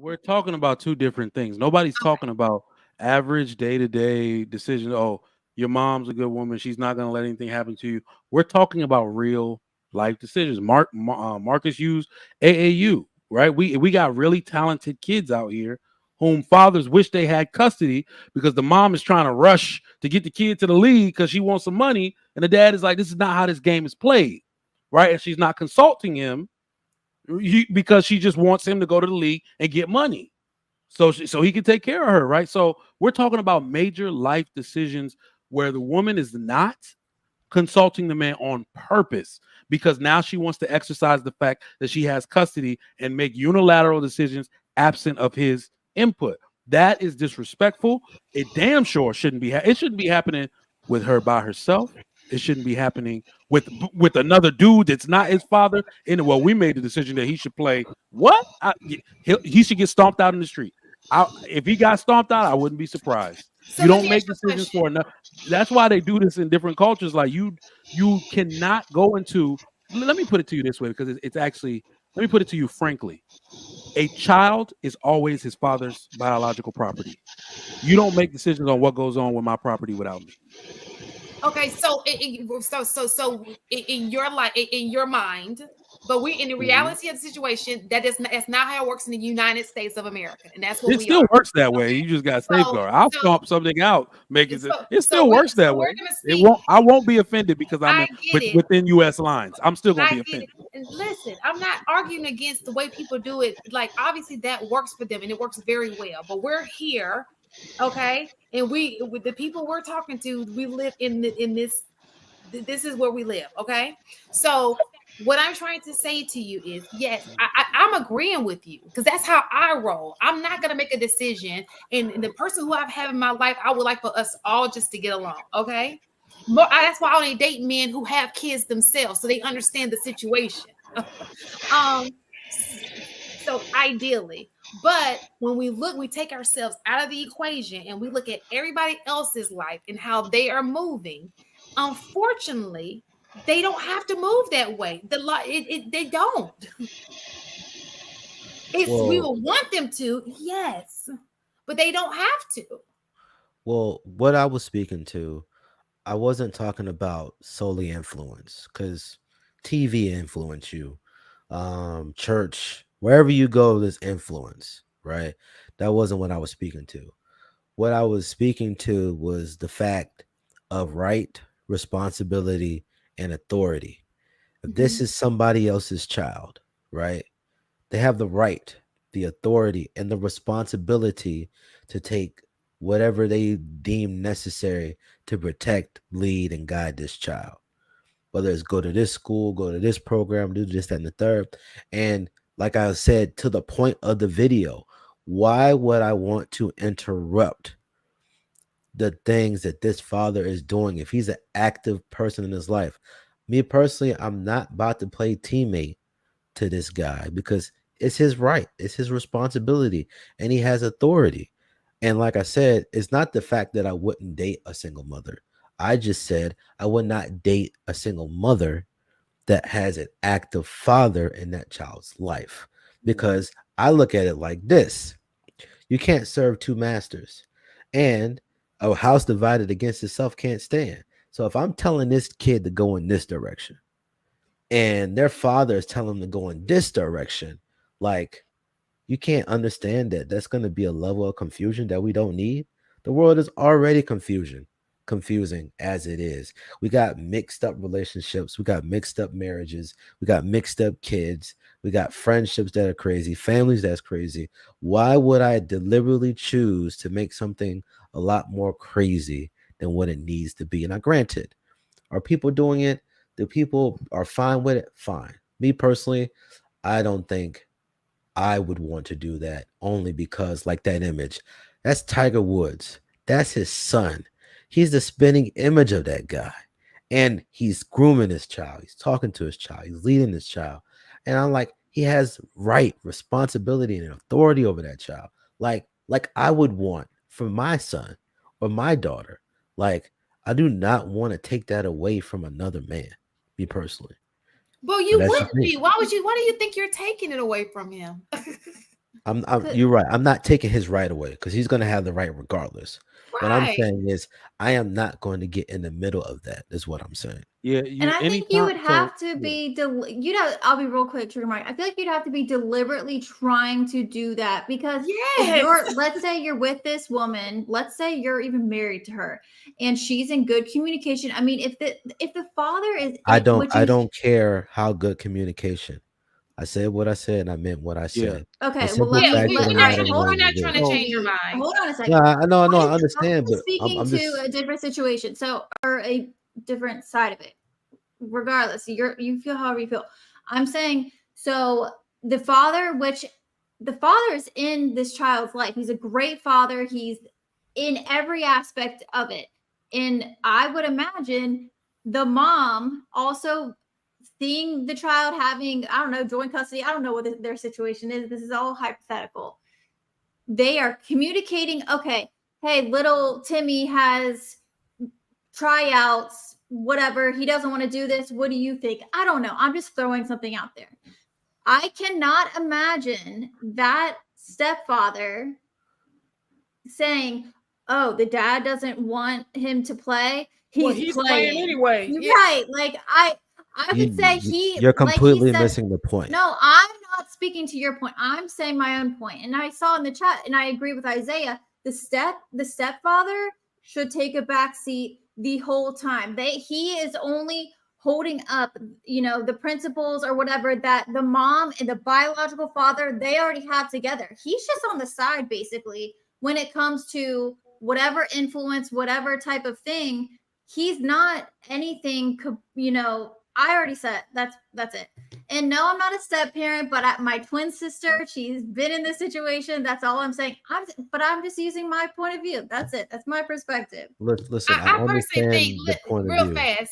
we're talking about two different things. Nobody's talking about average day-to-day decisions. Oh, your mom's a good woman. She's not going to let anything happen to you. We're talking about real life decisions. Marcus used AAU, right? We got really talented kids out here whom fathers wish they had custody because the mom is trying to rush to get the kid to the league because she wants some money, and the dad is like, "This is not how this game is played," right? And she's not consulting him because she just wants him to go to the league and get money so he can take care of her, right? So we're talking about major life decisions where the woman is not consulting the man on purpose because now she wants to exercise the fact that she has custody and make unilateral decisions absent of his input. That is disrespectful. It damn sure shouldn't be. It shouldn't be happening with her by herself. It shouldn't be happening with another dude that's not his father. And well, we made the decision that he should play. What? He should get stomped out in the street. If he got stomped out, I wouldn't be surprised. So You let don't me ask make you a decisions question. for another. That's why they do this in different cultures. Like you cannot go into. Let me put it to you this way because it's actually. Let me put it to you frankly. A child is always his father's biological property. You don't make decisions on what goes on with my property without me. Okay, so in your life, in your mind, but we in the Mhm. reality of the situation, that's not how it works in the United States of America, and that's what It we still are. works that way. Okay, You just got so safeguard. I'll so stomp something out, make it. It still we works that we're way. gonna It speak. won't. I won't be offended because I'm I get it. within U.S. lines. I'm still gonna I be get it. offended. And listen, I'm not arguing against the way people do it. Like obviously that works for them and it works very well. But we're here, okay? And we with the people we're talking to, we live in this this is where we live, okay? So what I'm trying to say to you is yes, I'm agreeing with you because that's how I roll. I'm not gonna make a decision, and the person who I've had in my life, I would like for us all just to get along, okay? That's why I only date men who have kids themselves, so they understand the situation. um, so ideally, but when we look, we take ourselves out of the equation and we look at everybody else's life and how they are moving. Unfortunately, they don't have to move that way. They don't. It's we Well, will want them to, yes, but they don't have to. what I was speaking to, I wasn't talking about solely influence because TV influence you, church, wherever you go, there's influence, right? That wasn't what I was speaking to. What I was speaking to was the fact of right, responsibility, and authority. If this Mhm. is somebody else's child, right? They have the right, the authority, and the responsibility to take whatever they deem necessary to protect, lead, and guide this child. Whether it's go to this school, go to this program, do this, that, and the third. And like I said, to the point of the video, why would I want to interrupt the things that this father is doing if he's an active person in his life? Me personally, I'm not about to play teammate to this guy because it's his right, it's his responsibility, and he has authority. And like I said, it's not the fact that I wouldn't date a single mother. I just said I would not date a single mother that has an active father in that child's life because I look at it like this: you can't serve two masters, and a house divided against itself can't stand. So if I'm telling this kid to go in this direction and their father is telling them to go in this direction, like, you can't understand that that's going to be a level of confusion that we don't need. The world is already confusing as it is. We got mixed up relationships, we got mixed up marriages, we got mixed up kids, we got friendships that are crazy, families that's crazy. Why would I deliberately choose to make something a lot more crazy than what it needs to be? And I granted, are people doing it? The people are fine with it. Fine. Me personally, I don't think I would want to do that only because, like that image, that's Tiger Woods. That's his son. He's the spinning image of that guy. And he's grooming his child. He's talking to his child. He's leading his child. And I'm like, he has right, responsibility, and authority over that child. Like I would want for my son or my daughter. Like, I do not want to take that away from another man, me personally. Well, But you that's just wouldn't me. be. Why would you? Why do you think you're taking it away from him? You're right. I'm not taking his right away because he's gonna have the right regardless. What I'm Right. saying is, I am not going to get in the middle of that. Is what I'm saying. Yeah, And you I think you anytime. would So have to yeah, be, I'll be real quick, Trigger Mike. I feel like you'd have to be deliberately trying to do that because Yes. let's say you're with this woman, let's say you're even married to her and she's in good communication. I mean, if the father is, which I is, don't care how good communication. I said what I said and I meant what I yeah. said. The okay, well, simple let Yeah, me, fact of the we're not matter trying to, hold we're on. was not is trying this. to Hold, change your mind. hold on a second. No, I know, I'm I understand, but speaking I'm to just a different situation. So, or a different side of it. Regardless, you feel however you feel. I'm saying so the father, which the father is in this child's life. He's a great father. He's in every aspect of it. And I would imagine the mom also seeing the child having, I don't know, joint custody. I don't know what their situation is. This is all hypothetical. They are communicating, okay, hey, little Timmy has tryouts, whatever. He doesn't want to do this. What do you think? I don't know. I'm just throwing something out there. I cannot imagine that stepfather saying, "Oh, the dad doesn't want him to play. Well, He's he's playing playing." anyway. You're Yeah. right. Like I would say you're like he completely said, missing the point. no, I'm not speaking to your point. I'm saying my own point. And I saw in the chat, and I agree with Isaiah, the stepfather should take a back seat the whole time. He is only holding up, the principles or whatever that the mom and the biological father they already have together. He's just on the side basically when it comes to whatever influence, whatever type of thing. He's not anything, I already said that's it. And no, I'm not a step parent, but my twin sister, she's been in this situation. That's all I'm saying. I'm just using my point of view. That's it. That's my perspective. Listen, I I personally think, understand the point of real view. fast,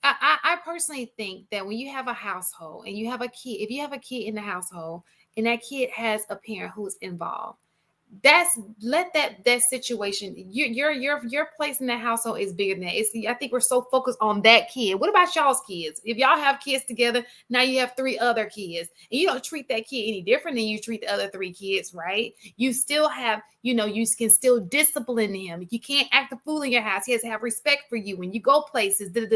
I personally think that when you have a household and you have a kid, if you have a kid in the household and that kid has a parent who's involved, let that situation, your place in that household is bigger than that. I think we're so focused on that kid. What about y'all's kids? If y'all have kids together, now you have 3 other kids, and you don't treat that kid any different than you treat the other 3 kids, right? You still have, you can still discipline him. You can't act a fool in your house. He has to have respect for you when you go places. When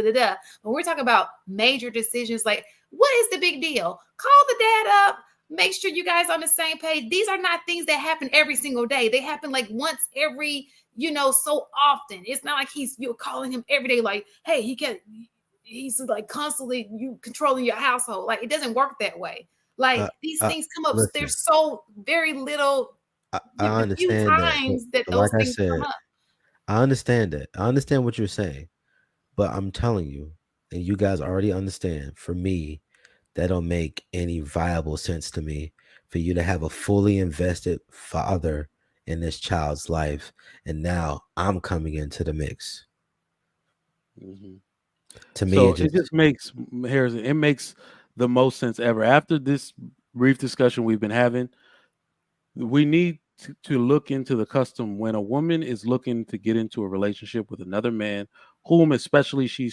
we're talking about major decisions, like what is the big deal? Call the dad up. Make sure you guys on the same page. These are not things that happen every single day. They happen like once every, so often. It's not like you're calling him every day, like, hey, he's like constantly you controlling your household. Like it doesn't work that way. Like these things come up. Listen, There's so very little, I the few understand that, times that but those like I things come said, up. I understand that. I understand what you're saying, but I'm telling you, and you guys already understand. For me, that don't make any viable sense to me. For you to have a fully invested father in this child's life, and now I'm coming into the mix. Mm-hmm. To me, So it just makes, Harrison, it makes the most sense ever. After this brief discussion we've been having, we need to look into the custom when a woman is looking to get into a relationship with another man, whom especially she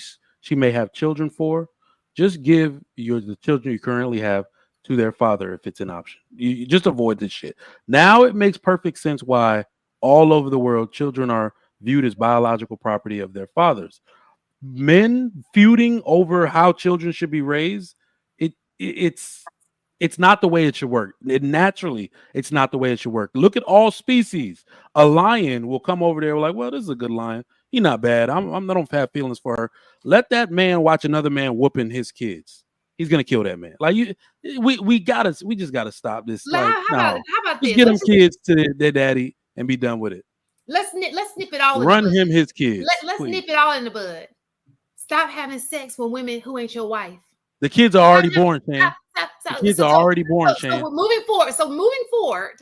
may have children for. Just give the children you currently have to their father if it's an option. You just avoid this shit. Now it makes perfect sense why all over the world children are viewed as biological property of their fathers. Men feuding over how children should be raised, it's not the way it should work. It's not the way it should work. Look at all species. A lion will come over there like, well, this is a good lion. He's not bad. I don't have feelings for her. Let that man watch another man whooping his kids. He's gonna kill that man. Like we just gotta stop this. Like, no, How about just this? get them kids to their daddy and be done with it. Let's nip it all in the Run bud. him his kids. Let's please. nip it all in the bud. Stop having sex with women who ain't your wife. The kids are already born, Shane. The kids are already born, Shane. So moving forward.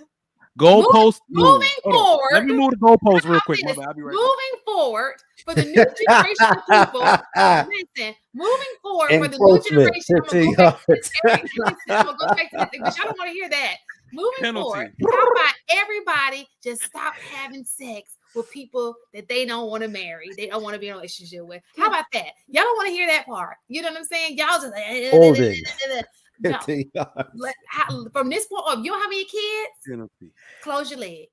Goalpost Moving forward. Let me move the goalpost real quick. My bad. I'll be right back. Moving forward for the new generation of people. Listen, moving forward for the new generation. I'm gonna go back to this. I'm gonna go back to this, but y'all don't want to hear that. Moving forward, how about everybody just stop having sex with people that they don't want to marry, they don't want to be in a relationship with? How about that? Y'all don't want to hear that part. You know what I'm saying? Y'all just like, 50 yards. From this point on, you don't have any kids? Penalty. Close your legs.